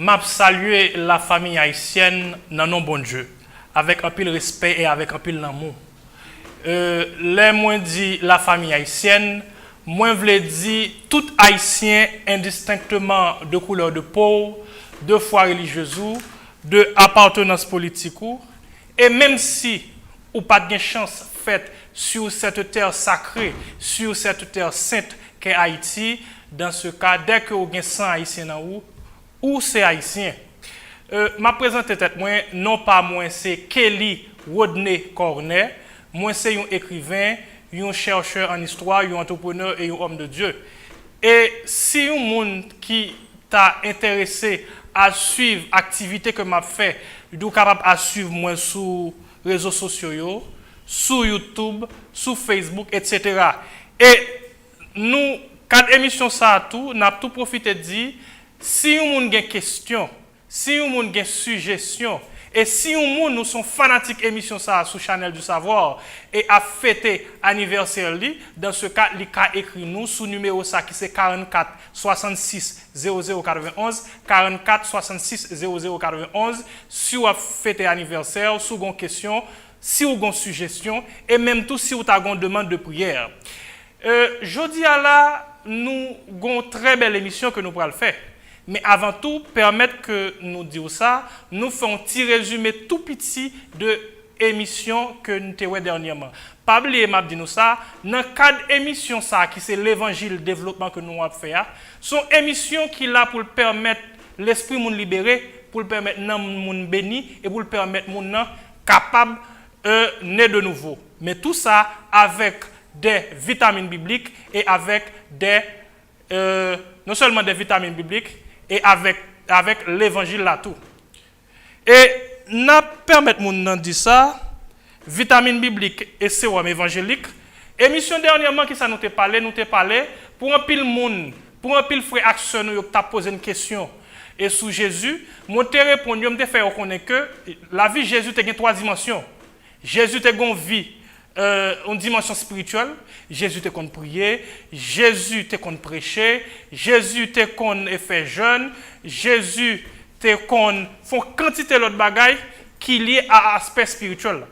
m'a salué la famille haïtienne dans nos bon Dieu, avec un pile respect et avec un pile amour. Les moins dit la famille haïtienne, moi v'le dit tout haïtien indistinctement de couleur de peau, de foi religieuse, de appartenance politique, et même si ou pas de chance faite sur cette terre sacrée, sur cette terre sainte qu'est Haïti, dans ce cas, dès que vous avez 100 haïtiens dans vous, ou c'est haïtien. Ma présente tête, moi, non pas moi, c'est Kelly Rodney Cornet. Moi, c'est un écrivain, un chercheur en histoire, un entrepreneur et un homme de Dieu. Et si un monde qui t'a intéressé à suivre l'activité que m'a fait, il est capable de suivre moi sur les réseaux sociaux, sur YouTube, sur Facebook, etc. Et nous, quand l'émission ça tout, nous avons tout profité de dire, si un monde a une question, si un monde a une suggestion, et si un monde nous sommes fanatiques émission ça sur Channel du Savoir et a fêté anniversaire li, dans ce cas, il a écrit nous sous numéro ça qui c'est 44 66 00 91 44 66 00 91 si vous fêté anniversaire, si vous avez une question, si vous avez une suggestion et même tout si vous avez une demande de prière. Jeudi à là, nous avons une très belle émission que nous pourrons faire. Mais avant tout, permettre que nous disions ça, nous faisons un petit résumé tout petit de l'émission que nous avons dernièrement. Pas oublier, m'a dit nous ça, dans le cadre d'émission ça, qui c'est l'évangile développement que nous avons fait, c'est une émission qui est là pour permettre l'esprit de libérer, pour permettre de nous béni et pour permettre de nous capable de naître de nouveau. Mais tout ça avec des vitamines bibliques et avec des, non seulement des vitamines bibliques, et avec l'évangile là tout. Et nous permettons de dire ça, vitamine biblique et sérum évangélique. Émission dernièrement qui ça nous t'a parlé pour un pile monde, pour un pile frère action nous t'a posé une question et sous Jésus, moi te répondu, me te fait reconnaître que la vie de Jésus a 3 dimensions. Jésus a une vie une dimension spirituelle, Jésus te qu'on prier, Jésus te qu'on prêcher, Jésus te qu'on fait jeûne, Jésus te qu'on font quantité d'autres bagailles qui liées à l'aspect spirituel.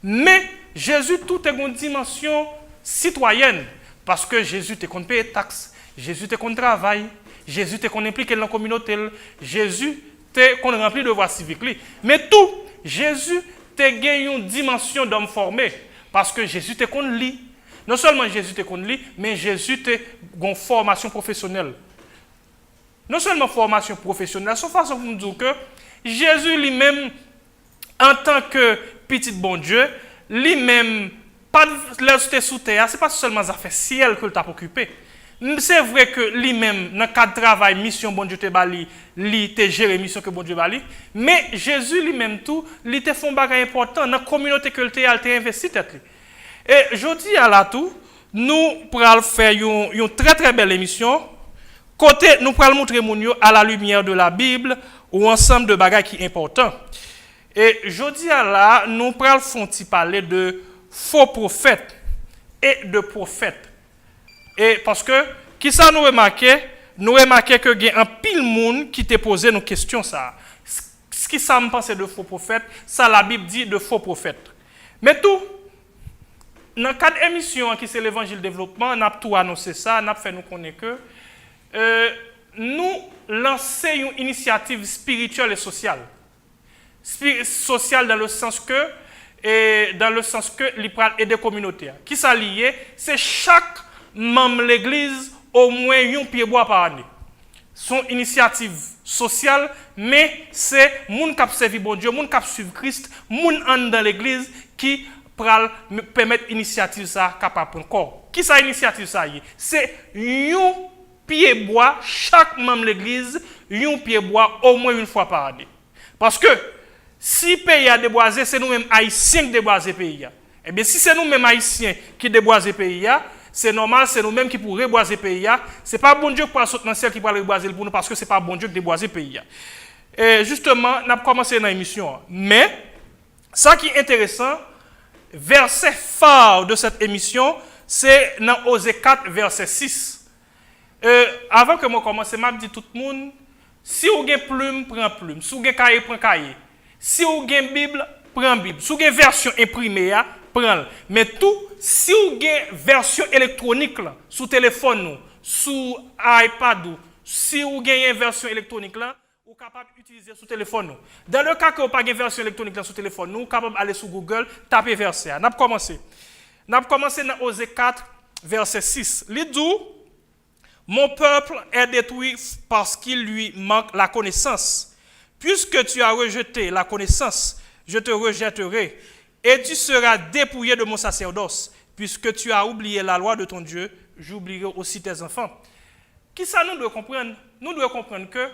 Mais Jésus tout est une dimension citoyenne parce que Jésus te qu'on paye taxes, Jésus te qu'on travaille, Jésus te qu'on implique dans la communauté, Jésus te qu'on remplit de devoirs civiques. Mais tout Jésus te gagne une dimension d'homme formé. Parce que Jésus te qu'on lit. Non seulement Jésus te qu'on lit, mais Jésus te une formation professionnelle. Non seulement formation professionnelle, c'est une façon pour nous dire que Jésus lui-même, en tant que petit bon Dieu, lui-même, pas de sous terre, ce n'est pas seulement ça fait ciel que tu as occupé. C'est vrai que lui-même, dans le cadre de travail, mission bon Dieu te bali, lui te gère mission que bon Dieu bali, mais Jésus lui-même tout, lui te font bagage important dans la communauté que tu as investi tête. Et je dis à la tout, nous pourrons faire une très très belle émission. Côté, nous pourrons montrer mon à la lumière de la Bible ou ensemble de bagages qui sont importants. Et je dis à la, nous pourrons parler de faux prophètes et de prophètes. Et parce que, qui ça nous remarqué que il y a un pile monde qui t'a posé nos questions ça. Ce qui ça me pense de faux prophètes, ça la Bible dit de faux prophètes. Mais tout, dans le cadre d'émission qui c'est l'évangile développement, on a tout annoncé ça, on a fait nous connaître que nous lançons une initiative spirituelle et sociale. Sociale dans le sens que, l'IPRAL et des communautés. Qui ça lié, c'est chaque membre de l'église au moins un pied bois par année. Son initiative sociale, mais c'est moun qui servi bon Dieu, moun qui suivre Christ, moun dans l'église qui permettre initiative ça capable prendre corps. Qui ça initiative ça y? C'est un pied bois chaque membre de l'église, un pied bois au moins une fois par année. Parce que si le pays a déboisé, c'est nous-mêmes haïtiens qui déboisé le pays. Eh bien si c'est nous-mêmes haïtiens qui déboisé le pays, c'est normal, c'est nous-mêmes qui pourrons reboiser le pays. Ce n'est pas bon Dieu qui pourra sauter dans le ciel qui pourra reboiser pour nous parce que ce n'est pas bon Dieu qui déboise le pays. Et justement, on a commencé dans l'émission. Mais, ce qui est intéressant, verset phare de cette émission, c'est dans Osée 4, verset 6. Avant que je commence, je dis tout le monde, Si vous avez plume, prends plume. Si vous avez cahier, prends cahier. Si vous avez Bible, prends Bible. Si vous avez version imprimée, prends. Mais tout, si vous avez version électronique là, sur téléphone, sur iPad, si vous avez une version électronique là, vous êtes capable d'utiliser sur téléphone. Dans le cas que vous n'avez pas une version électronique là, sur téléphone, vous êtes capable d'aller sur Google, taper verset. On a commencé. On a commencé dans Osée 4, verset 6. Il dit, mon peuple est détruit parce qu'il lui manque la connaissance. Puisque tu as rejeté la connaissance, je te rejetterai. Et tu seras dépouillé de mon sacerdoce. Puisque tu as oublié la loi de ton Dieu, j'oublierai aussi tes enfants. Qui ça nous doit comprendre? Nous devons comprendre que le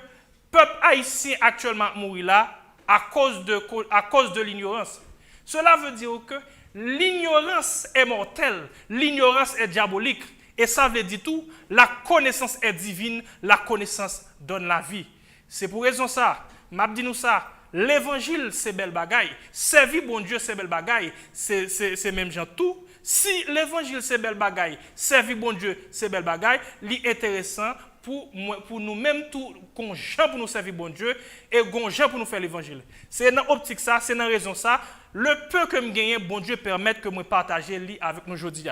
peuple haïtien actuellement mourit là à cause de l'ignorance. Cela veut dire que l'ignorance est mortelle, l'ignorance est diabolique. Et ça veut dire tout, la connaissance est divine, la connaissance donne la vie. C'est pour raison ça, m'a dit nous ça, l'évangile c'est belle bagaille, servir bon Dieu c'est belle bagaille, c'est même genre tout. Si l'évangile c'est belle bagaille, servir bon Dieu c'est belle bagaille, l'intéressant pour nous-mêmes tout conjoint pour nous servir bon Dieu et conjoint pour nous faire l'évangile. C'est dans l'optique ça, c'est dans raison ça, le peu que me gagne bon Dieu permettre que me partager li avec nous aujourd'hui.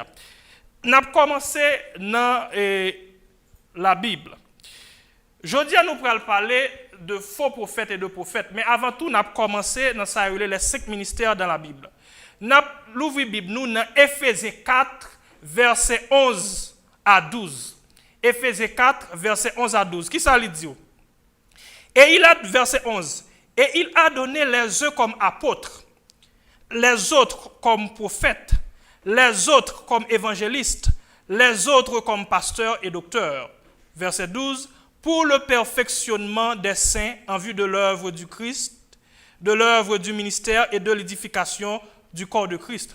Nous avons commencé dans la Bible. Aujourd'hui, nous allons parler de faux prophètes et de prophètes. Mais avant tout, nous avons commencé dans les 5 ministères dans la Bible. Nous avons l'ouvert la Bible nous dans Éphésiens 4, verset 11 à 12. Éphésiens 4, verset 11 à 12. Qui ça lui dit? Et il a, verset 11, et il a donné les uns comme apôtres, les autres comme prophètes, les autres comme évangélistes, les autres comme pasteurs et docteurs. Verset 12, pour le perfectionnement des saints en vue de l'œuvre du Christ, de l'œuvre du ministère et de l'édification du corps de Christ.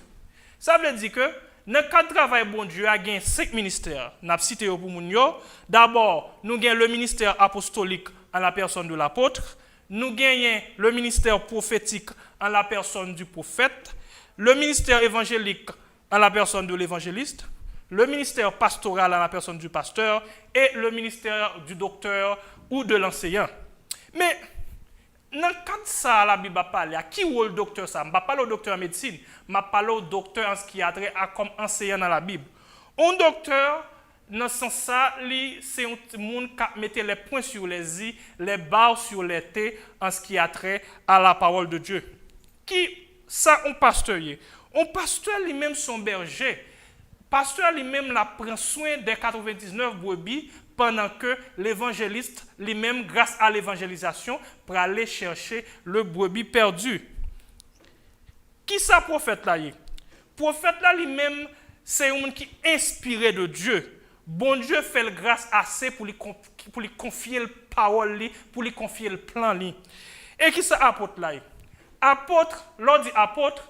Ça veut dire que dans le cadre de travail bon Dieu, il y a 5 ministères. Nous avons cité pour nous. D'abord, nous avons le ministère apostolique en la personne de l'apôtre. Nous avons le ministère prophétique en la personne du prophète. Le ministère évangélique en la personne de l'évangéliste, le ministère pastoral en la personne du pasteur et le ministère du docteur ou de l'enseignant. Mais, dans le cas de ça, la Bible parle, à qui est le docteur ça? Je ne parle pas au docteur en médecine, je parle au docteur en ce qui a trait à comme enseignant dans la Bible. Un docteur, dans ce sens, c'est un monde qui met les points sur les i, les barres sur les t en ce qui a trait à la parole de Dieu. Qui ça, un pasteur? Un pasteur lui-même son berger. Pasteur lui-même la prend soin des 99 brebis pendant que l'évangéliste lui-même, grâce à l'évangélisation, pour aller chercher le brebis perdu. Qui ça prophète là? Prophète là lui-même, c'est un qui est inspiré de Dieu. Bon Dieu fait le grâce assez pour lui confier la parole, pour lui confier le plan. Et qui ça apôtre là? Apôtre, l'on dit apôtre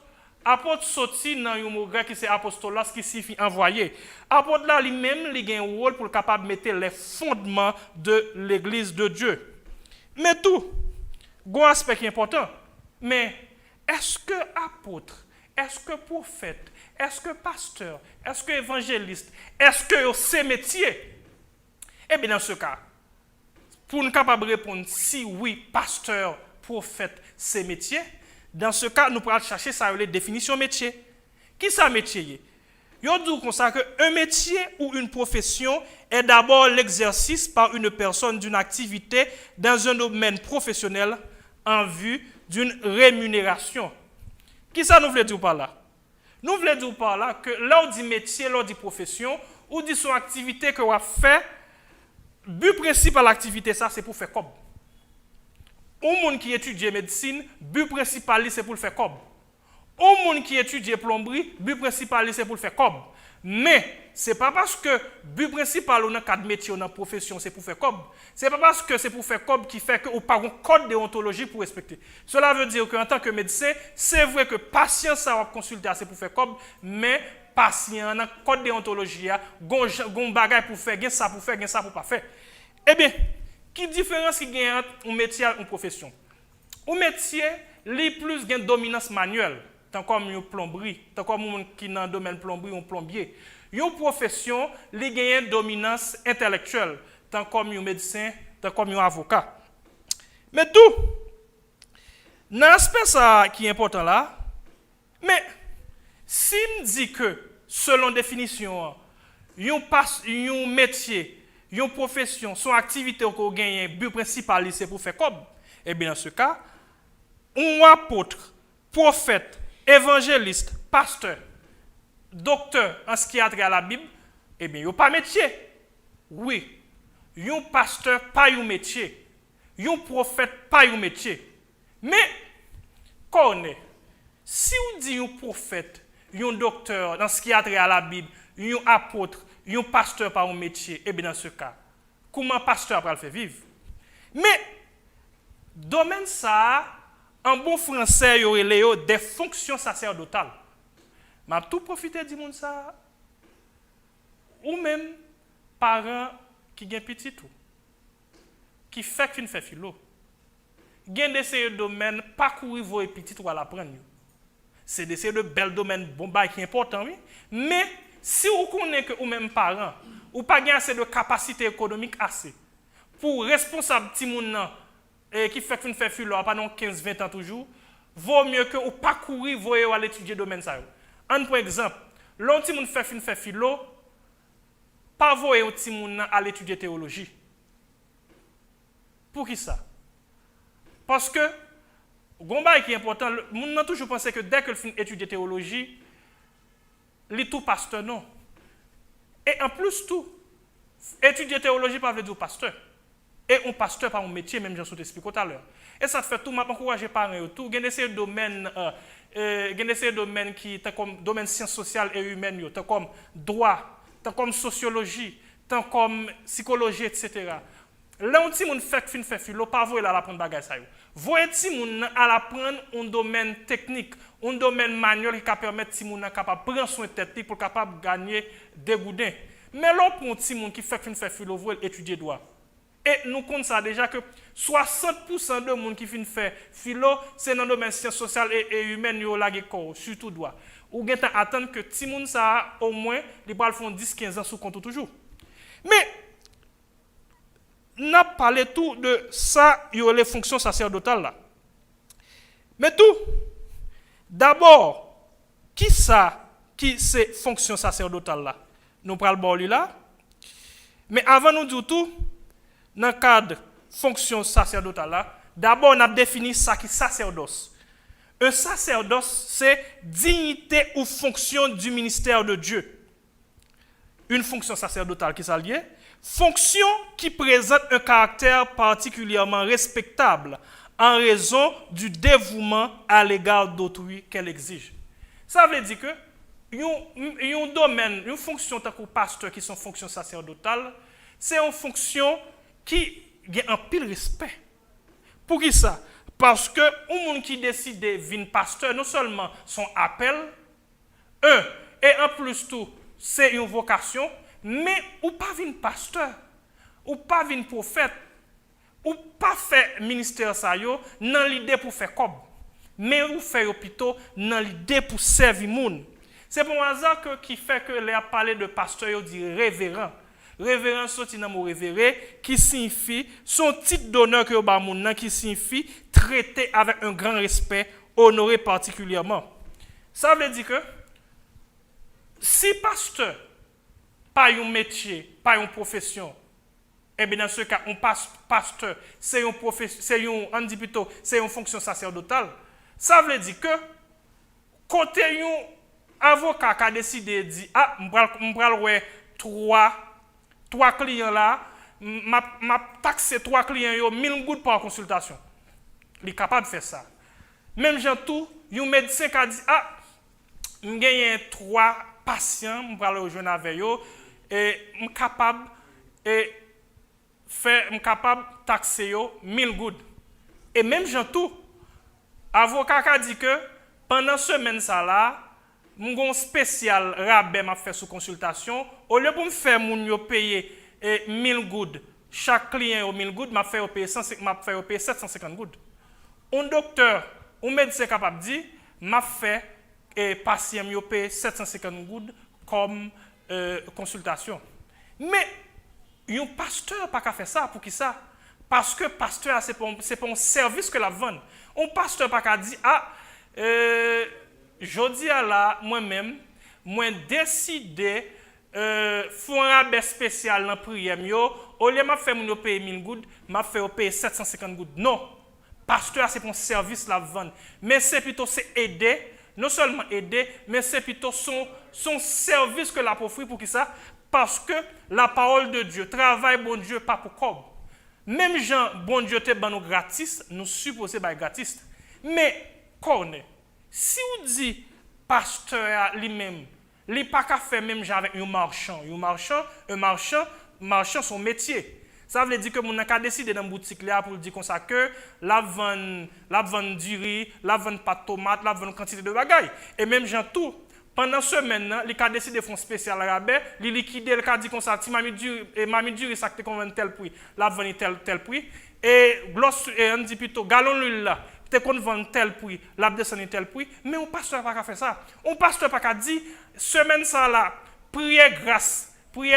sorti dans un mot grec qui c'est apostolos qui signifie envoyé. Apôtre là lui-même il a un rôle pour capable de mettre les fondements de l'église de Dieu. Mais tout, un aspect qui est important. Mais est-ce que apôtre, est-ce que prophète, est-ce que pasteur, est-ce que évangéliste, est-ce que c'est métier? Eh bien dans ce cas, pour nous capable de répondre si oui, pasteur, prophète, c'est métier. Dans ce cas, nous pourrons chercher ça les définitions métier. Qui ça métier? Yo dit comme ça que un métier ou une profession est d'abord l'exercice par une personne d'une activité dans un domaine professionnel en vue d'une rémunération. Qui ça nous voulons dire par là? Nous voulons dire par là que là on dit métier, là on dit profession, ou dit son activité que on a fait, but principal de l'activité ça c'est pour faire comme. Un monde qui étudie médecine, but principal c'est pour le faire comme. Un monde qui étudie plomberie, but principal c'est pour le faire comme. Mais c'est pas parce que but principal dans cadre métier ou dans profession c'est pour faire comme. C'est pas parce que c'est pour faire comme qui fait que ou pas un code déontologique pour respecter. Cela veut dire qu'en tant que médecin, c'est vrai que patient ça va consulter c'est pour faire comme, mais patient dans code déontologie gon bagay pour faire, gen ça pour faire, gen ça pour pas faire. Eh bien, qui différence qui gagne entre un métier et une profession? Un métier, li plus gagne dominance manuelle, tant comme une plomberie, tant comme un qui dans le domaine plomberie, un plombier. Une profession, li gagne dominance intellectuelle, tant comme un médecin, tant comme un avocat. Mais tout, dans l'aspect ça qui est important là, mais si me dit que, selon définition, un métier, une profession, son activité qu'on gagne, but principal, c'est pour faire comme, eh bien dans ce cas, un apôtre, prophète, évangéliste, pasteur, docteur en ce qui a trait à la Bible, eh bien, il n'y a pas métier. Oui, un pasteur, pas un métier. Un prophète, pas un métier. Mais, connaît, si on dit un prophète, un docteur dans ce qui a trait à la Bible, un apôtre, un pasteur, pas un métier, eh bien, dans ce cas, comment un pasteur va le faire vivre? Mais, domaine ça, en bon français, il y aurait des fonctions sacerdotales. Mais tout profiter du monde ça, ou même parents qui ont petit tout, qui fait qu'une fait philo. Il y a des domaines, pas courir vos petits ou à l'apprendre. C'est des belles domaines, bon, qui est important, oui. Mais si vous connaissez que vous-même parents, ou pas assez de capacité économique assez, pour responsable petit monde qui fait qu'une fait philo pendant 15-20 ans toujours, vaut mieux que vous pas courir vous aller étudier domaine ça. Par exemple, l'autre monde fait philo, pas voyer au petit monde à l'étudier théologie. Pour qui ça? Parce que Gomba qui est important, le monde a toujours pensé que dès que le fin étudier théologie, il est tout pasteur non. Et en plus tout, étudier théologie pas veut dire pasteur. Et un pasteur pas un métier, même j'en suis expliqué tout à l'heure. Et ça te fait tout, m'a encouragé par eux tout. Il y a des domaines qui sont comme domaine sciences sociales et humaines, comme droit, comme sociologie, comme psychologie, etc. Là, on dit fait philo, pas vous là apprendre bagage ça. Voyez ti moun à apprendre un domaine technique, un domaine manuel qui permet ti moun capable prendre soin tête pour capable gagner des goudins. Mais là pour ti moun qui fait philo, vous étudier droit. Et nous comptons ça déjà que 60% de monde qui fin fait philo, c'est dans le domaine sciences sociales et humaines yo la corps, surtout droit. Ou gen attendre que ti moun ça au moins les bal font 10-15 ans sous compte toujours. Mais n'a parlé tout de ça, il y a les fonctions sacerdotales là. Mais tout, d'abord, qui c'est fonctions sacerdotales là? Nous parlons de là. Mais avant nous dire tout, dans le cadre fonction sacerdotale là, d'abord on a défini ça qui sacerdoce. Un sacerdoce, c'est dignité ou fonction du ministère de Dieu. Une fonction sacerdotale qui s'allie. Fonction qui présente un caractère particulièrement respectable en raison du dévouement à l'égard d'autrui qu'elle exige. Ça veut dire que un domaine, une fonction tant que pasteur qui sont fonctions sacerdotales, c'est une fonction qui a un pile respect. Pour qui ça? Parce que un monde qui décide de devenir pasteur, non seulement son appel, et en plus tout, c'est une vocation, mais ou pas vin pasteur, ou pas vin prophète, ou pas fait ministère ça yo dans l'idée pour faire comme, mais ou fait plutôt dans l'idée pour servir monde. C'est pour un hasard qui fait que les a parlé de pasteur yo dit révérend. Révérend sorti dans mot révéré qui signifie son titre d'honneur que ba moun qui signifie traiter avec un grand respect, honorer particulièrement. Ça veut dire que si pasteur pas un métier, pas une profession, et bien dans ce cas, un pasteur, c'est une profession, c'est une fonction sacerdotale. Ça veut dire que côté un avocat qui a décidé de dire m'bral trois clients là, m'a taxé 3 clients yo 1000 gouttes par consultation. Il est capable de faire ça. Même gens tout, un médecin qui a dit m'gagne 3 patients, m'bral rejoindre avec eux et capable taxer 1000 gouttes. Et même gens tout, avocat qui a dit que pendant semaine ça là, mon spécial rabais m'a fait sous consultation, au lieu pour me faire moun yo payer 1000 gouttes, chaque client 1000 gouttes m'a fait payer 750 gouttes. Un docteur, un médecin capable dit m'a fait patient yo payer 750 gouttes comme consultation. Mais un pasteur pas qu'à faire ça pour qui ça? Parce que pasteur, c'est pour un service que la vend. Un pasteur pas qu'à dire, je dis à la moi-même, moi décidé faire un rabais spécial dans la prière, au lieu de faire payer 1000 gouttes, je fais payer 750 gouttes. Non, pasteur, c'est pour un service la vend. Mais c'est plutôt aider, non seulement aider, mais c'est plutôt son service que la offrir pour qui ça? Parce que la parole de Dieu, travail bon Dieu, pas pour cob. Même Jean, bon Dieu te ban nous gratis, nous supposons pas gratis. Mais, connaît, si vous dites, pasteur lui-même, il n'est pas qu'à faire même avec un marchand. Un marchand, son métier. Ça veut dire que mon a décidé dans la boutique là pour dire comme ça que la vente du riz, la vente pas de tomates, la vente quantité de bagailles. Et même Jean tout. Pendant ce semaine, il a décidé de faire un spécial rabais, il liquide, il a dit comme ça, si mamie du ça te convainc tel prix, la vend tel prix, et on dit plutôt, gallon l'huile là, te qu'on vend tel prix, la descend tel prix, mais on pasteur pas qu'à faire ça. On pasteur pas qu'à dire, semaine ça là, prière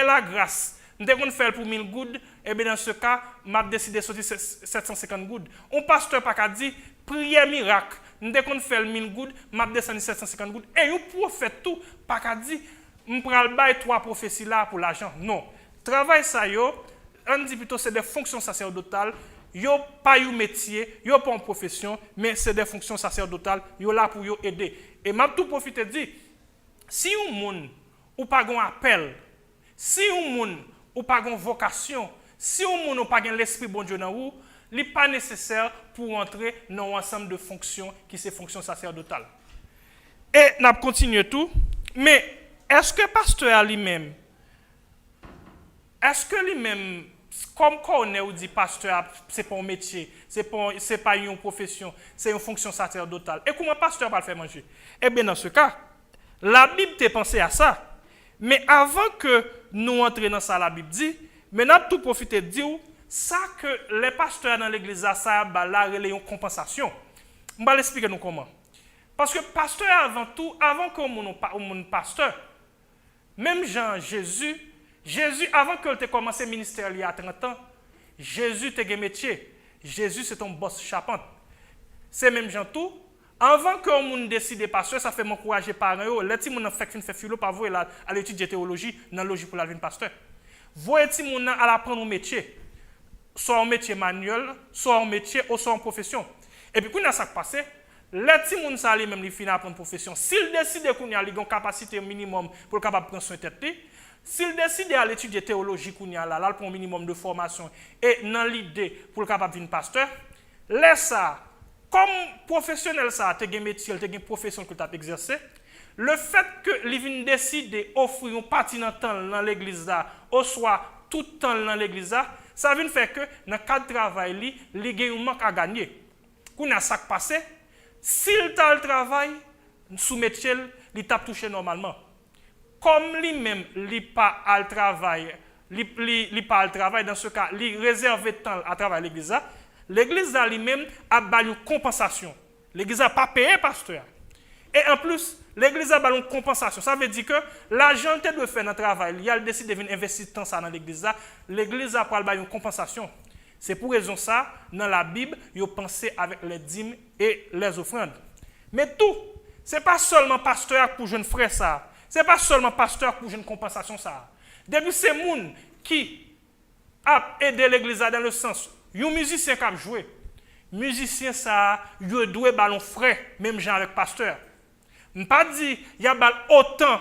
la grâce. Nous devons faire pour 1000 gouttes, et bien dans ce cas, m'a décidé de sortir 750 gouttes. On pasteur pas qu'à dire, prière miracle. Nous devons faire 1000 gouttes, m'a descendu 750 gouttes. Et vous pouvez faire tout, pas qu'à dire, nous prenons le 3 prophéties là pour l'argent. Non. Travail ça, on dit plutôt c'est des fonctions sacerdotales. Yo pas un métier, yo pas une profession, mais c'est des fonctions sacerdotales. Yo là pour yo aider. Et m'a tout profiter de dire, si un monde ou pas un appel, si un monde ou pas une vocation, si on n'a pas l'esprit bon Dieu dans vous, il n'est pas nécessaire pour entrer dans un ensemble de fonctions qui sont fonctions sacerdotales. Et nous continuons tout, mais est-ce que le pasteur lui-même, comme on est dit pasteur, c'est pas un métier, c'est pas une profession, c'est une fonction sacerdotale. Et comment le pasteur va le faire manger? Eh bien, dans ce cas, la Bible t'a pensé à ça. Mais avant que nous entrions dans ça, la Bible dit, maintenant tout profiter de dire ça que les pasteurs dans l'église, ça là, une compensation. Je vais l'expliquer nous comment. Parce que pasteur avant tout, avant qu'on pasteur, même Jésus, avant qu'il ait commencé le ministère il y a 30 ans, Jésus était un métier. Jésus c'est un boss charpente. C'est même Jean tout. Avant que on décide pasteur, ça fait m'encourager parents. Les petits gens fait philo par vous à l'étude de théologie, dans logique pour la vie pasteur. Voyez les petits gens à apprendre un métier, soit un métier manuel, soit un métier ou soit en profession. Et puis quand ça se passe, les petits gens ça même les finir apprendre profession. S'il décide qu'on a une capacité minimum pour capable prendre soin de tête, s'il décide à l'étude de théologie qu'on a là pour un minimum de formation et dans l'idée pour capable devenir pasteur, laisse ça. Comme professionnel, ça, tu as un métier, tu as une profession que tu as exercé. Le fait que l'Ivine décide d'offrir une partie de temps dans l'église, ou soit tout le temps dans l'église, ça veut faire que dans le cadre de travail, il y a un manque à gagner. Quand on a ça passé, s'il a le travail, sous métier, il t'a touché normalement. Comme lui-même, il n'a pas le travail, dans ce cas, il réserve le temps à travailler à l'église. L'église lui-même a une compensation. L'église n'a pas payé pasteur. Et en plus, l'église a une compensation. Ça veut dire que l'argent que doit faire dans le travail, il a décidé de venir investir dans ça dans l'église. L'église a une compensation. C'est pour raison ça, dans la Bible, il pensé avec les dîmes et les offrandes. Mais tout, ce n'est pas seulement pasteur pour jeune frère ça. Ce n'est pas seulement pasteur pour une compensation ça. Depuis ces gens qui a aidé l'église dans le sens un musicien qui a joué, musicien ça, il doit ballon frais, même genre avec pasteur. Je ne pas dire il y a autant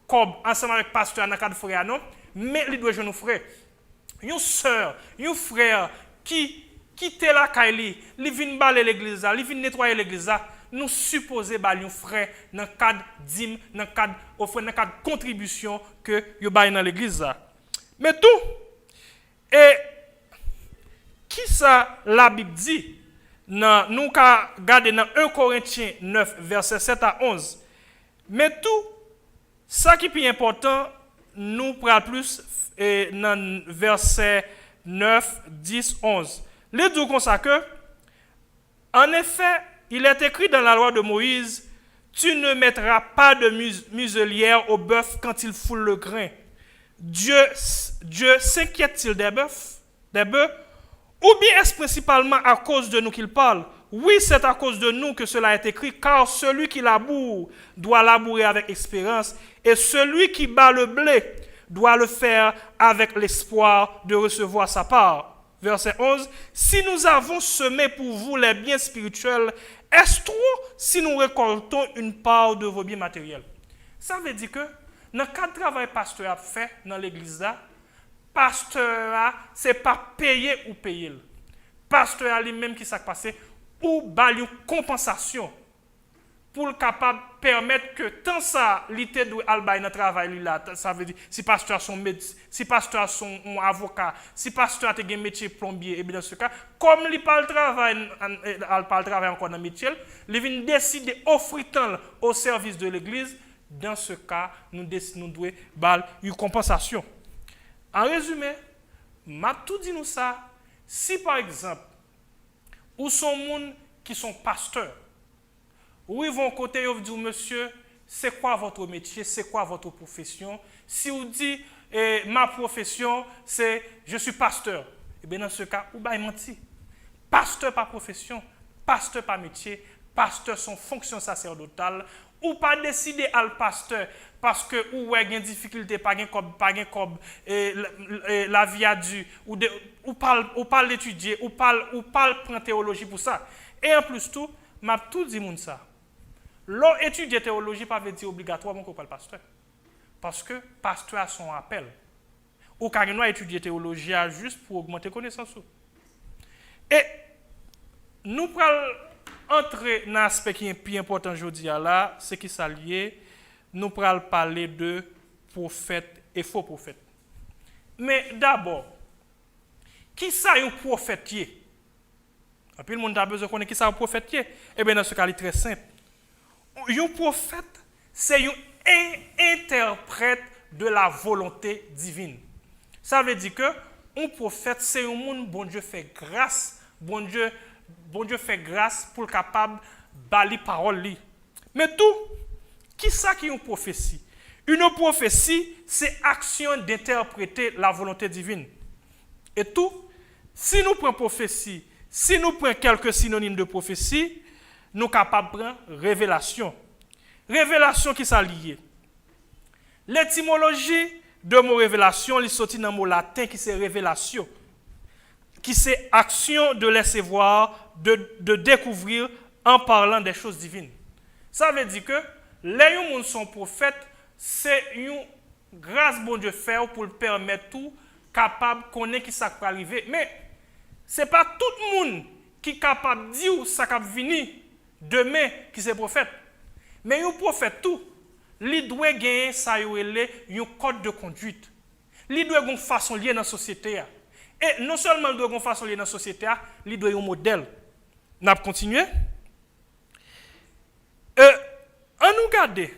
comme ensemble avec pasteur dans le cadre de frère non, mais il doit jouer nos frères. Une sœur, un frère qui quitte la caille, il vient baler l'église, il vient nettoyer l'église, nous supposons baler un frère dans le cadre dîme, dans le cadre offrande, dans le cadre contribution que yo bail dans l'église. Mais tout et qui ça la Bible dit? Nous regardons dans 1 Corinthiens 9, verset 7 à 11. Mais tout, ça qui est plus important, nous prenons plus dans verset 9, 10, 11. Les deux comme ça que, en effet, il est écrit dans la loi de Moïse, tu ne mettras pas de muselière au bœuf quand il foule le grain. Dieu s'inquiète-t-il des bœufs? Ou bien est-ce principalement à cause de nous qu'il parle? Oui, c'est à cause de nous que cela est écrit, car celui qui laboure doit labourer avec espérance, et celui qui bat le blé doit le faire avec l'espoir de recevoir sa part. Verset 11, si nous avons semé pour vous les biens spirituels, est-ce trop si nous récoltons une part de vos biens matériels? Ça veut dire que dans le cadre de travail pasteur a fait dans l'église là, pasteur c'est pas payer ou payer. Pasteur lui-même qui s'est passé ou bali une compensation pour le capable permettre que tant ça l'été doit aller dans travail là, ça veut dire si pasteur son médecin, si pasteur son avocat, si pasteur a un métier plombier, et bien dans ce cas comme il pas le travail encore dans le métier, il vient décider offrir tant au service de l'église. Dans ce cas, nous devons bal une compensation. En résumé, m'a tout dit nous ça. Si par exemple, ou sont gens qui sont pasteurs, ou ils vont côté et disent monsieur, c'est quoi votre métier, c'est quoi votre profession? Si vous dites ma profession, c'est je suis pasteur, et bien dans ce cas, ou bien menti. Pasteur par profession, pasteur par métier, pasteur son fonction sacerdotale, ou pas décider à le pasteur parce que ou ouais une difficulté pas comme la vie a dû ou pas l'étudier ou pas prendre théologie pour ça et en plus tout m'a tout dit moun ça l'on étudier théologie pas veut dire obligatoirement qu'on parle pasteur parce que pasteur a son appel ou quand on étudier théologie juste pour augmenter connaissance et nous prenons entrer dans l'aspect qui est plus important aujourd'hui là, c'est qui s'allie, nous allons parler de prophète et faux prophète. Mais d'abord, qui ça un prophète? Et puis le monde a besoin de connaître qui ça un prophète. Eh bien dans ce cas, il est très simple. Un prophète, c'est un interprète de la volonté divine. Ça veut dire que un prophète, c'est un monde bon Dieu fait grâce, bon Dieu fait grâce pour le capable bali parole li. Mais tout, qui ça qui est une prophétie? Une prophétie, c'est action d'interpréter la volonté divine. Et tout, si nous prenons prophétie, si nous prenons quelques synonymes de prophétie, nous sommes capables de prendre révélation. Révélation qui s'est liée. L'étymologie de mot révélation, il sortit dans le mot latin qui c'est révélation. Qui c'est action de laisser voir, de découvrir en parlant des choses divines. Ça veut dire que les gens qui sont prophètes, c'est une grâce bon Dieu fait pour le permettre tout capable de connaître qui ça peut arriver. Mais ce n'est pas tout le monde qui est capable de dire ça va venir demain qui c'est prophète. Mais un prophète tout, il doit gagner ça un code de conduite. Il doit avoir une façon liée dans la société. Et non seulement il doit avoir une façon liée dans la société, il doit avoir un modèle. On va continuer. On nous regarde,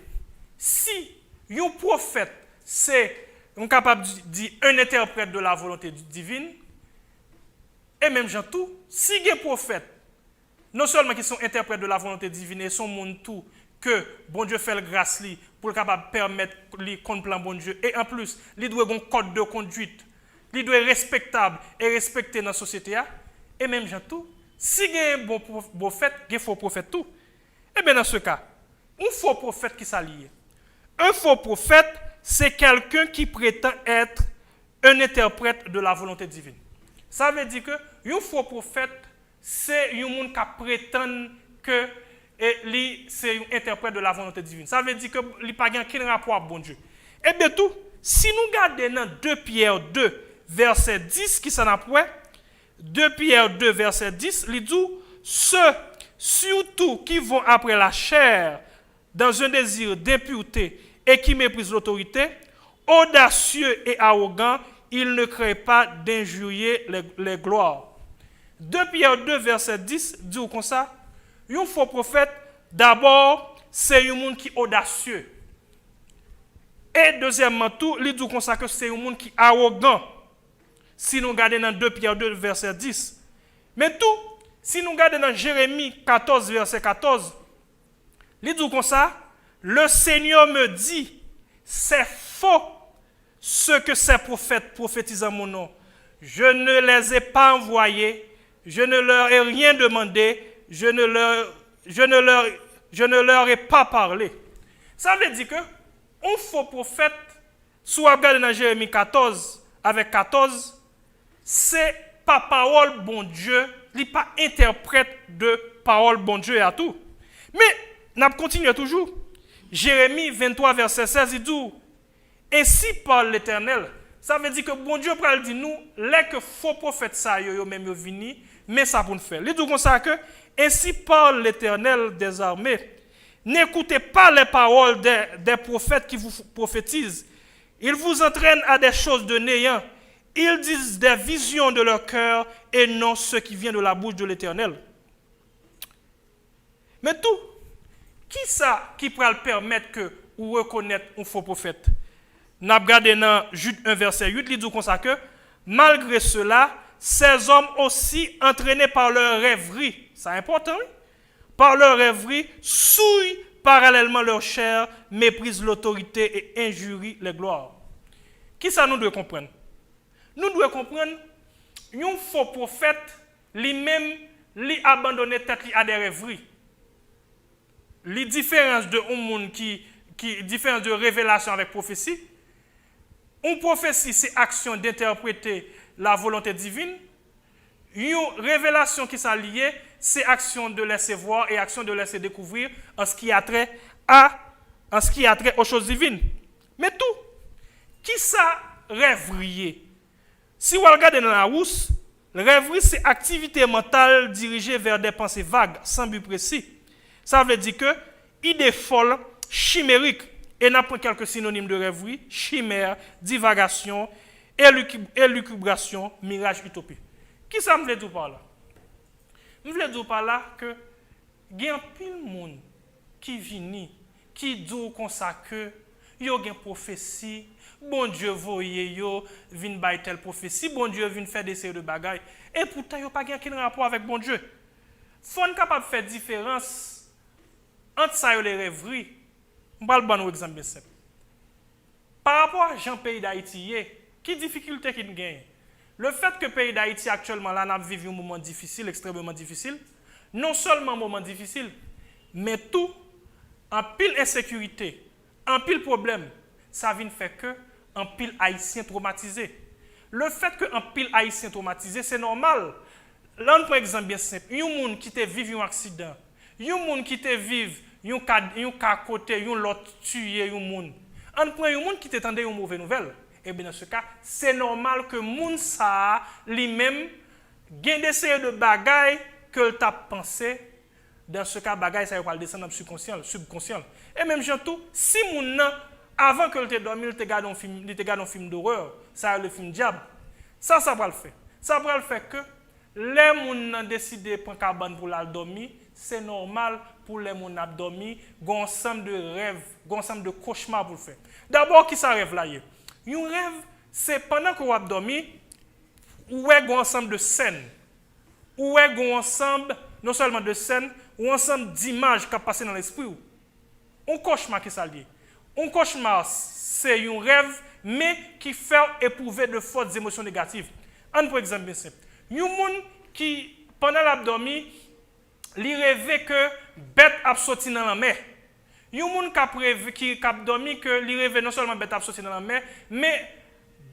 si un prophète, c'est capable de dire un interprète de la volonté divine, et même Jean tout, si un prophète, non seulement qui sont interprètes de la volonté divine, et sont monde tout, que bon Dieu fait le grâce pour le capable permettre les compte plan bon Dieu, et en plus, il doit avoir un code de conduite, il doit être respectable et respecté dans la société, et même Jean tout, si il y a un bon prophète, il y a un faux prophète tout. Et bien dans ce cas, un faux prophète qui s'allie. Un faux prophète, c'est quelqu'un qui prétend être un interprète de la volonté divine. Ça veut dire que un faux prophète, c'est un monde qui prétend que c'est un interprète de la volonté divine. Ça veut dire que il n'y a pas de rapport avec bon Dieu. Et bien tout, si nous regardons dans 2 Pierre 2, verset 10, qui s'en apprend, 2 Pierre 2, verset 10, il dit ceux surtout qui vont après la chair dans un désir d'impureté et qui méprisent l'autorité, audacieux et arrogants, ils ne créent pas d'injurier les gloires. 2 Pierre 2, verset 10, dit comme ça, un faux prophète, d'abord, c'est un monde qui est audacieux. Et deuxièmement, tout, il dit comme ça que c'est un monde qui est arrogant. Si nous regardons dans 2 Pierre 2, verset 10. Mais tout, si nous regardons dans Jérémie 14, verset 14, il dit comme ça, le Seigneur me dit, c'est faux ce que ces prophètes prophétisent en mon nom. je ne les ai pas envoyés, je ne leur ai rien demandé, je ne leur ai pas parlé. Ça veut dire que un faux prophète, si vous regardez dans Jérémie 14 avec 14, c'est pas parole bon Dieu, il n'est pas interprète de parole bon Dieu à tout. Mais, on continue toujours. Jérémie 23, verset 16, il dit, ainsi parle l'Éternel. Ça veut dire que bon Dieu peut dire nous, les que faux prophètes ça yo même vini, mais ça pour nous faire. Il dit comme ça que ainsi parle l'Éternel des armées. N'écoutez pas les paroles des prophètes qui vous prophétisent. Ils vous entraînent à des choses de néant. Ils disent des visions de leur cœur et non ce qui vient de la bouche de l'Éternel. Mais tout, qui ça qui pourra permettre que vous reconnaître un faux prophète? Nous avons regardé dans Jude 1, verset 8, il dit comme ça que malgré cela, ces hommes aussi entraînés par leur rêverie, c'est important, oui? Par leur rêverie, souillent parallèlement leur chair, méprisent l'autorité et injurient les gloires. Qui ça nous doit comprendre? Nous devons comprendre un faux prophète, lui-même, lui abandonner tête à des rêveries. Les différences de un monde qui différence de révélation avec prophétie. Une prophétie, c'est action d'interpréter la volonté divine. Une révélation qui s'est liée, c'est action de laisser voir et action de laisser découvrir en ce qui a trait aux choses divines. Mais tout, qui ça rêverie? Si vous regardez dans la rousse, rêverie, c'est activité mentale dirigée vers des pensées vagues, sans but précis. Ça veut dire que idée folle, chimérique, et n'a pas quelques synonymes de rêverie, chimère, divagation, élucubration, mirage, utopie. Qui ça me veut dire par là? Je veux dire par là que il y a plein de monde qui vient, qui dit comme ça que il y a une prophétie, bon Dieu voyez yo, vient by telle prophétie, bon Dieu vient faire des séries de bagailles, et pourtant il n'y a pas aucun rapport avec bon Dieu. Il faut être capable de faire différence entre ça et les rêveries. Je vais vous donner un exemple simple. Par rapport à Jean pays d'Haïti, quelle difficulté qu'il gagne? Le fait que le pays d'Haïti actuellement là n'a vécu un moment difficile, extrêmement difficile, non seulement un moment difficile, mais tout en pile insécurité, en pile problème, ça vient faire que en pile haïtien traumatisé. Le fait que en pile haïtien traumatisé, c'est normal. Là, on prend un exemple bien simple. Il y a un monde qui te vit un accident. Il y a un monde qui te vit un cas côté, un l'autre tué un monde. On prend un monde qui t'attendait une mauvaise nouvelle. Et bien dans ce cas, c'est normal que monde ça lui-même gagne des séries de bagailles que t'a pensé. Dans ce cas, bagaille ça va descendre dans le subconscient. Et même tout, si moun avant que tu dormi, il te garde un film d'horreur, ça le film diable. Ça va le faire. Ça va le faire que les moun décidé de prendre cabane pour la dormir, c'est normal pour les moun a dormi, gon ensemble de rêves, gon ensemble de cauchemars pour le faire. D'abord qui ça rêve là? Un rêve, c'est pendant que vous avez dormi, ou est gon ensemble de scènes, ou est gon ensemble non seulement de scènes, ou ensemble d'images qui passent dans l'esprit. Un cauchemar qui ça lié. Un cauchemar, c'est un rêve, mais qui fait éprouver de fortes émotions négatives. Un par exemple bien simple. Il y a un monde qui, pendant l'abdomen, il rêvait que bête a sorti dans la mer. Il y a un monde qui a dormi que il rêvait non seulement bête a sorti dans la mer, mais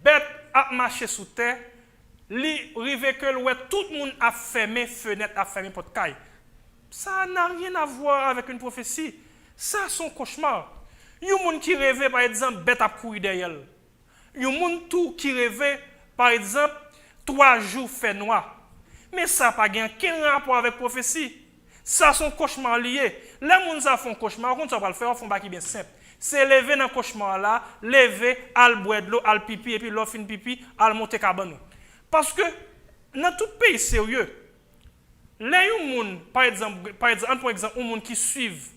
bête a marché sous terre. Il rêvait que tout le monde a fermé fenêtre, a fermé porte caille. Ça n'a rien à voir avec une prophétie. Ça, c'est un cauchemar. Il y a des gens qui rêvaient, par exemple, bête à courir derrière. Il y a des gens qui rêvaient, par exemple, 3 jours fait noir. Mais ça n'a pas aucun rapport avec la prophétie. Ça, c'est un cauchemar lié. Les gens qui font un cauchemar, on va le faire, on fait un truc bien simple. C'est lever dans le cauchemar là, lever, al boire de l'eau, al pipi, et puis l'eau fin pipi, al monter cabane. Parce que dans tout pays sérieux, les gens, par exemple, un monde qui suivent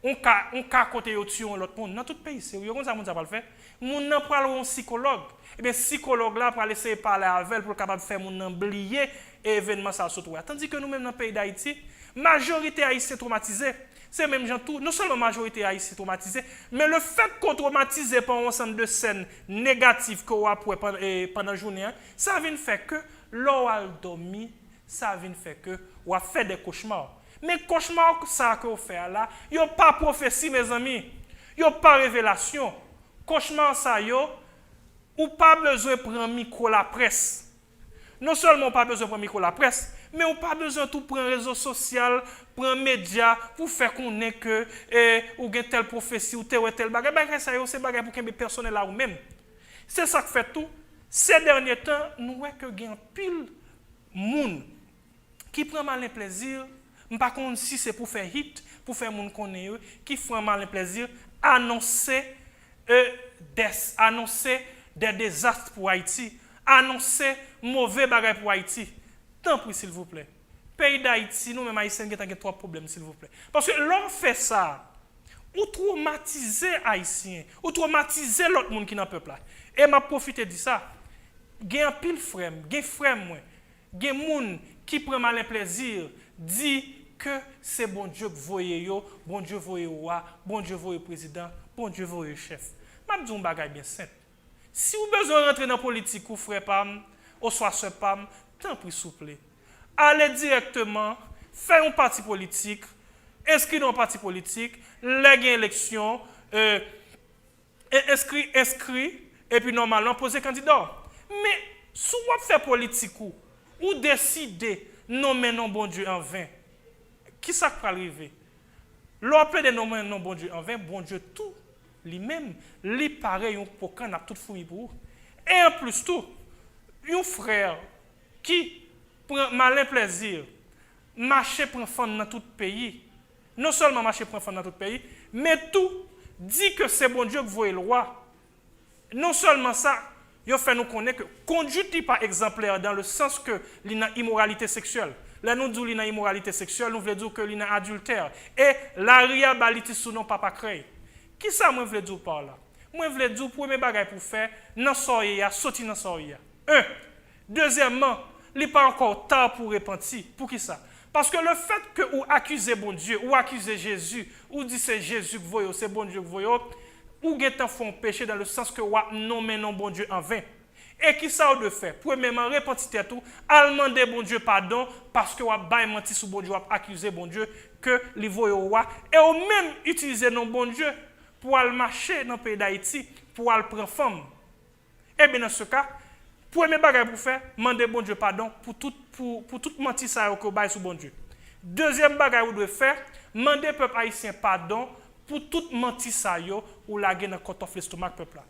on ka côté yo tuer l'autre monde dans tout pays sérieux comme ça monde ça pas le faire monde nan pral un psychologue et bien psychologue là pour essayer parler avec elle pour capable faire monde oublier événement ça surtout tandis que nous même dans le pays d'Haïti majorité haïtienne traumatisée c'est même gens tout non seulement majorité haïtienne traumatisée mais le fait qu'on traumatisé par un ensemble de scènes négatives que après pendant la journée ça vient faire que l'on a dormi ça vient faire que on a fait des cauchemars. Mais cauchemar ça que vous faites là, il n'y a pas prophétie mes amis. Il n'y a pas révélation. Cauchemar ça yo, ou pas besoin de prendre micro la presse. Non seulement pas besoin de prendre micro la presse, mais on pas besoin de tout prendre réseau social, prendre média pour faire connaître que ou gen telle prophétie ou tel bagage. Bagage ça yo c'est bagage pour que personne là ou même. C'est ça que fait tout. Ces derniers temps, nous voyons que gen pile moun qui prend mal plaisir. Par contre, si c'est pour faire hit, pour faire moun connaît qui font mal plaisir, annoncer des désastres pour Haïti, annoncer mauvais bagages pour Haïti. Tant pis s'il vous plaît. Pays d'Haïti, nous même haïtiens qui ont trois problèmes s'il vous plaît. Parce que l'on fait ça, ou traumatiser haïtien, ou traumatiser l'autre monde qui n'a peuple là. Et m'a profité de ça. Gen pile frère, gen frère moi, gen moun qui prend mal plaisir, dit que c'est bon Dieu que voyez yo, bon Dieu voyez roi, bon Dieu voyez président, bon Dieu voyez chef. M'a dit un bagage bien simple. Si vous besoin de rentrer dans la politique ou frère pam, ou soit ce pam, tant pis souple. Allez directement, faire un parti politique, inscrit dans un parti politique, lègue élection, inscrit, et puis normalement poser candidat. Mais si vous faites politique ou décider nommer non bon Dieu en vain, qui ça peut arriver? L'opé de nommer non bon Dieu en vain, bon Dieu tout lui-même, lui pareil pour qu'on a tout fouillé pour. Et en plus tout, un frère qui prend malin plaisir, marcher pour femme dans tout pays, non seulement marcher pour femme dans tout pays, mais tout dit que c'est bon Dieu que vous le roi. Non seulement ça, il fait nous connaître que conduite n'est pas exemplaire dans le sens que il y a immoralité sexuelle. Là, nous disons qu'il y a immoralité sexuelle, nous voulons dire qu'il y a adultère. Et la réhabilitation sous non papa créé. Qui ça, moi, je veux dire par là? Moi, je veux dire, premier bagage pour faire, non soya, sortir dans soya. Un. Deuxièmement, il n'est pas encore tard pour repentir. Pour qui ça? Parce que le fait que vous accusez bon Dieu, ou accusez Jésus, ou dites c'est Jésus que vous voyez, c'est bon Dieu que vous voyez, ou vous font péché dans le sens que vous nommez non bon Dieu en vain. Et qui ça de fait? Premièrement, repentir tout, demander bon Dieu pardon, parce que vous avez menti sur bon Dieu, vous avez accusé bon Dieu que vous voyez au roi, et vous même utiliser non bon Dieu pour aller marcher dans le pays d'Haïti, pour aller prendre femme. Et bien dans ce cas, premier bagage pour faire, demander bon Dieu pardon pour tout menti ça que vous avez sur bon Dieu. Deuxième bagage vous devez faire, demander peuple haïtien pardon pour tout menti ça ou la guerre dans le côte l'estomac peuple là.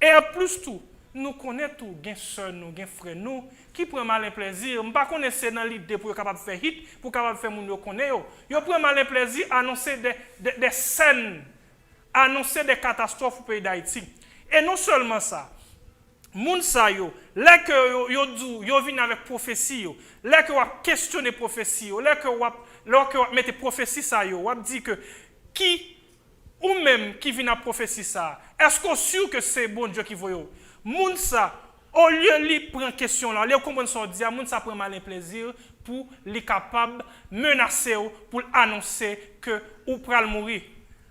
Et en plus tout, nous connaissons tout, gen sœur nous, gen frère nous qui prend mal plaisir, m'pa connaissez dans l'idée pour capable faire hit, pour capable faire moun yo connaît yo. Yo prend mal plaisir annoncer des scènes, annoncer des catastrophes au pays d'Haïti. Et non seulement ça, moun sa yo, là que yo vinn avec prophétie yo, là que yo questionner prophétie yo, là que yo mette prophétie ça yo, yo dit que qui ou même qui vient à prophétie ça, est-ce qu'on sûr que c'est bon Dieu qui voit? Moun sa, au lieu de prendre question là, les comprendre son dia, moun sa prend malin plaisir pour les capable menacer pour annoncer que ou pral mourir.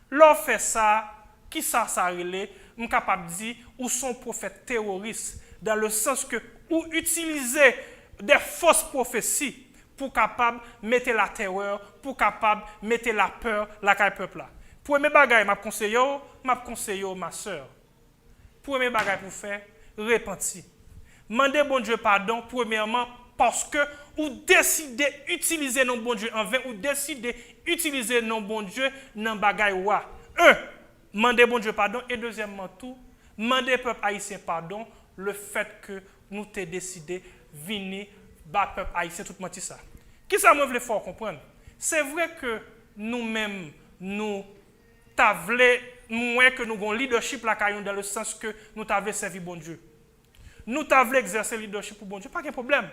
L'on fait ça, qui ça relève, on capable dire ou son prophète terroriste dans le sens que ou utiliser des fausses prophéties pour capable mettre la terreur, pour capable mettre la peur la caille peuple là. Premier bagage m'a conseillé ma sœur. Premier bagage pour faire repentir. Mandez bon Dieu pardon premièrement parce que ou décidez utiliser non bon Dieu en vain ou décidez utiliser non bon Dieu dans bagage wa. Un, mandez bon Dieu pardon et deuxièmement tout, mandez peuple haïtien pardon le fait que nous t'ai décidé venir bas peuple haïtien tout menti ça. Qui ça moi voulais fort comprendre? C'est vrai que nous-mêmes nous t'avons moins que nous avons leadership la caillon dans le sens que nous t'avons servi bon Dieu. Nous t'avons exercé leadership pour bon Dieu, pas de problème.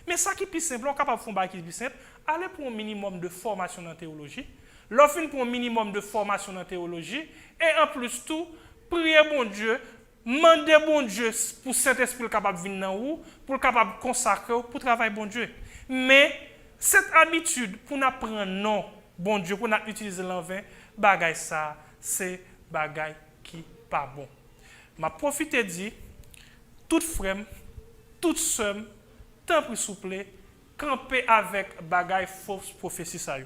Mais ça qui est plus simple, on est capable de faire un qui est plus simple, aller pour un minimum de formation en théologie. L'offre pour un minimum de formation en théologie et en plus tout, prier bon Dieu, demander bon Dieu pour Saint-Esprit capable de venir dans vous, pour capable de consacrer pour travailler bon Dieu. Mais cette habitude pour apprendre non bon Dieu, pour utiliser l'envin, bagay ça, c'est bagay qui pas bon. Ma profite dit, toute frème, toute somme, tant pis souple, camper avec bagay fausse prophétie ça.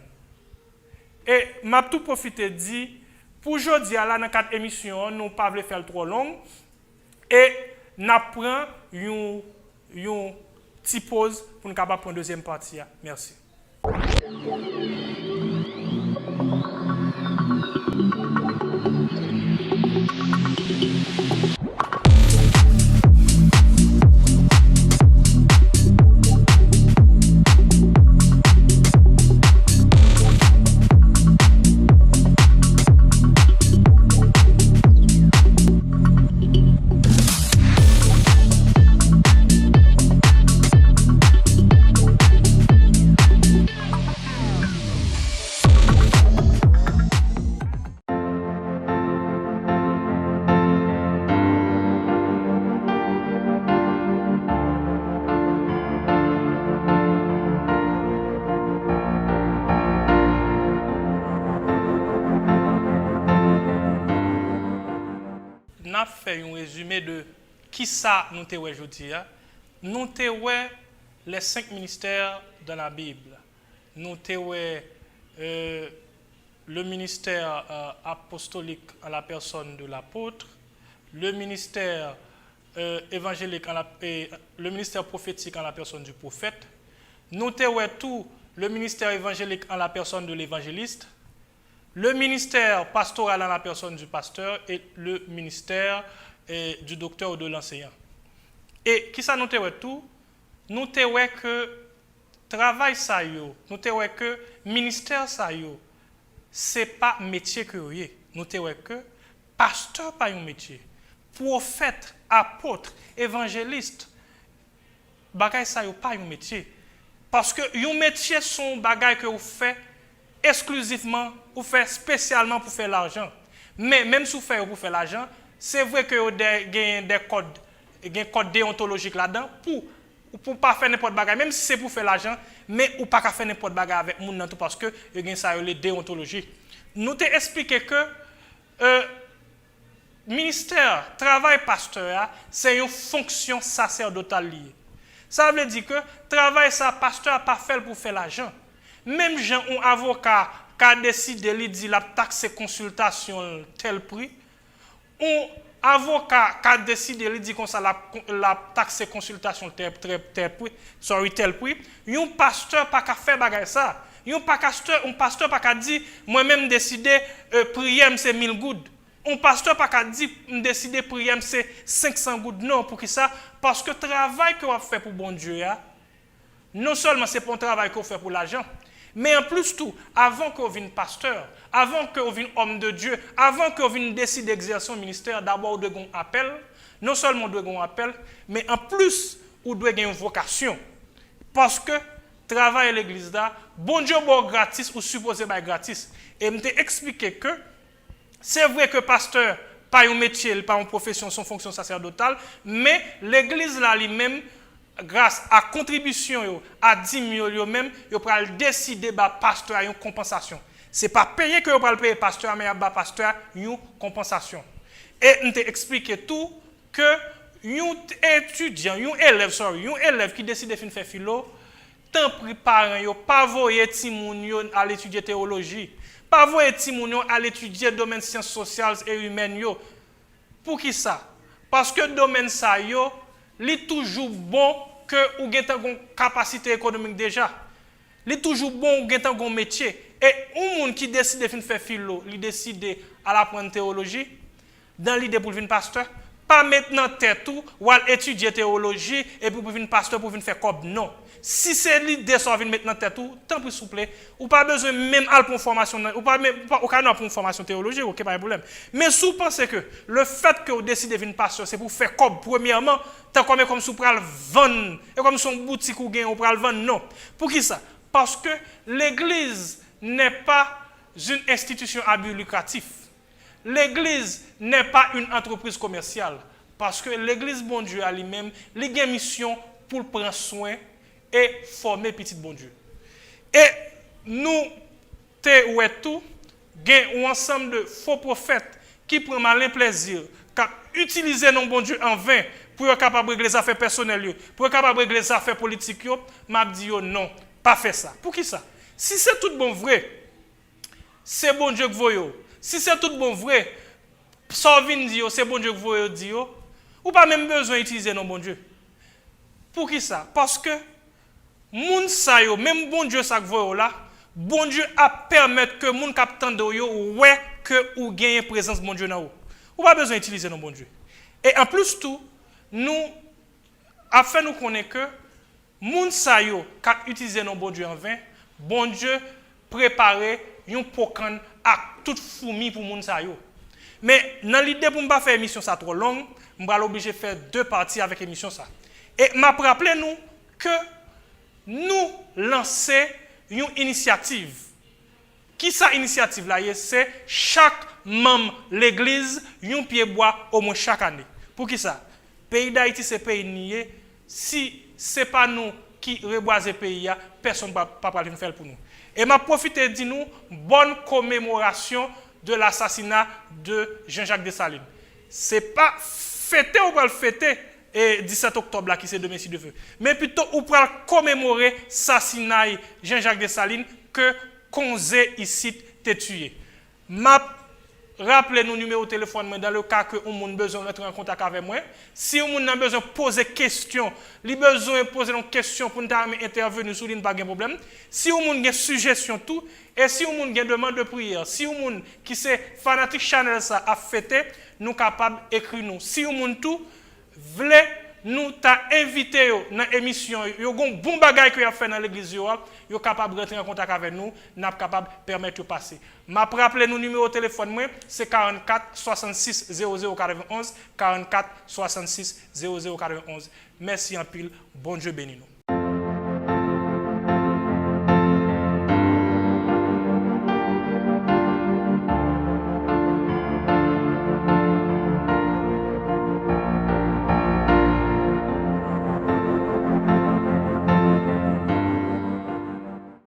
Et m'a tout profité dit pour aujourd'hui là dans 4 émissions nous pas veut faire trop long et n'apprend une petite pause pour nous capable prendre deuxième partie. Merci. N'a fait un résumé de qui ça nous te aujourd'hui. Nous te les 5 ministères dans la Bible. Nous te le ministère apostolique en la personne de l'apôtre, le ministère évangélique le ministère prophétique en la personne du prophète. Nous te tout le ministère évangélique en la personne de l'évangéliste. Le ministère pastoral en la personne du pasteur et le ministère du docteur ou de l'enseignant. Et qui ça nous te tout? Nous te que travail ça yo, nous te que ministère ça yo, c'est pas métier que vous avez. Nous te que pasteur pas un métier, prophète, apôtre, évangéliste, bagay ça yo pas un métier. Parce que un métier son bagay que vous faites exclusivement ou fait spécialement pour faire l'argent. Mais même si vous faites pour faire l'argent, c'est vrai que vous avez des codes déontologiques là-dedans pour pas faire n'importe quoi, même si c'est pour faire l'argent, mais ou pas faire n'importe quoi avec moun nan tout parce que vous avez ça les déontologies. Nous t'ai expliqué que ministère, travail pasteur, c'est une fonction sacerdotale liée. Ça veut dire que travail ça pasteur pas fait pour faire l'argent. Même gens un avocat qui a décidé de dire la taxe consultation tel prix, un avocat qui a décidé de dire comme ça la taxe consultation tel prix, un pasteur pas qu'à faire bagay ça. Un pasteur pas qu'à dire moi-même décider prier c'est 1000 gouttes. Un pasteur pas qu'à dire décider prier c'est 500 gouttes. Non, pour qui ça? Parce que le travail que vous fait pour bon Dieu, non seulement c'est pour un travail que vous fait pour l'argent, mais en plus tout, avant que vous vienne pasteur, avant que vous vienne homme de Dieu, avant que vous vienne décider d'exercer un ministère, d'abord vous devez un appel. Non seulement vous devez un appel, mais en plus vous devez une vocation. Parce que travail à l'église là, bon Dieu bon gratis ou supposé pas gratis. Et je t'ai expliqué que c'est vrai que pasteur pas un métier, pas une profession, son fonction sacerdotale, mais l'église là lui-même grâce à contribution à 10 000 même, vous pouvez décider de pasteur à une compensation. Ce n'est pas payé que vous pouvez payer pasteur, mais vous pasteur une compensation. Et on t'a expliqué tout que un étudiant, un élève qui décide de faire philo, tant pris parents, pas voyer timoun à l'étudier théologie, pas voyer timoun à l'étudier domaine sciences sociales et humaines. Pour qui ça? Parce que le domaine ça est toujours bon que vous avez une capacité économique déjà. Il est toujours bon que vous avez un métier. Et un monde qui décide de faire philo, il décide à l'apprendre théologie, dans l'idée pour devenir pasteur, pas maintenant tête tout, ou étudier théologie et pour devenir pasteur pour venir faire comme non. Si c'est l'idée de venir maintenant tête tout, tant pis s'il vous plaît, ou pas besoin même pour une formation, ou pas même pour une formation théologique, ok, pas de problème. Mais si vous pensez que le fait que vous décidez de devenir pasteur, c'est pour faire comme premièrement, tant comme si vous prenez le vendre, et comme son boutique ou gain, vous prenez le vendre, non. Pour qui ça? Parce que l'église n'est pas une institution à but lucratif. L'église n'est pas une entreprise commerciale. Parce que l'église bon Dieu a lui-même, il a une mission pour prendre soin et former petit bon Dieu. Et nous, tout, un ensemble de faux prophètes qui prennent malin plaisir, qui utilisent nos bon Dieu en vain pour être capable de régler les affaires personnelles, pour être capable de régler les affaires politiques, m'a dit non, pas faire ça. Pour qui ça? Si c'est tout bon vrai, c'est bon Dieu que vous. Si c'est tout bon vrai, ça vient dire c'est bon Dieu que vous dire, ou pas même besoin d'utiliser nos bon Dieu. Pour qui ça? Parce que moun sa yo, même bon Dieu ça que vous là, bon Dieu a permettre que moun k'ap tande yo ouais que ou gagne présence bon Dieu nan ou. Ou pas besoin d'utiliser nos bon Dieu. Et en plus tout, nous afin nous connaître que moun sa yo k'ap utiliser nos bon Dieu en vain, bon Dieu préparer yon pokan à toute fourmi pour moun sa yo. Mais dans l'idée pour ne pas faire émission ça trop longue, je vais obligé de faire 2 parties avec émission ça. Et m'a rappelé nous que nous lançons une initiative. Qui ça initiative là? C'est chaque membre de l'église un pied bois au moins chaque année. Pour qui ça? Pays d'Haïti c'est pays nié. Si c'est pas nous qui reboisons le pays, personne ne va pas le faire pour nous. Et m'a profité de dire nous bonne commémoration de l'assassinat de Jean-Jacques Dessalines. C'est pas fêter ou pas le fêter et 17 octobre là qui c'est demain si de feu. Mais plutôt ou pas commémorer l'assassinat de Jean-Jacques Dessalines que Konzé ici t'est tué. M'a rappelez nous numéro de téléphone dans le cas que on a besoin d'entrer en contact avec moi. Si on a besoin de poser question, il besoin de poser une question pour nous intervenir sur une pas de problème. Si on a une suggestion tout et si on a une demande de prière, si on a qui c'est fanatique channel ça a fêté, nous capable écrire nous. Si on a tout voulez nous t'a invité dans l'émission, yo gon bon bagay que y a fait dans l'église yo capable de rentrer en contact avec nous, n'a capable permettre de passer. M'a rappelé nous numéro de téléphone moi, c'est 44 66 00 91 44 66 00 91. Merci en pile, bon Dieu béni nous.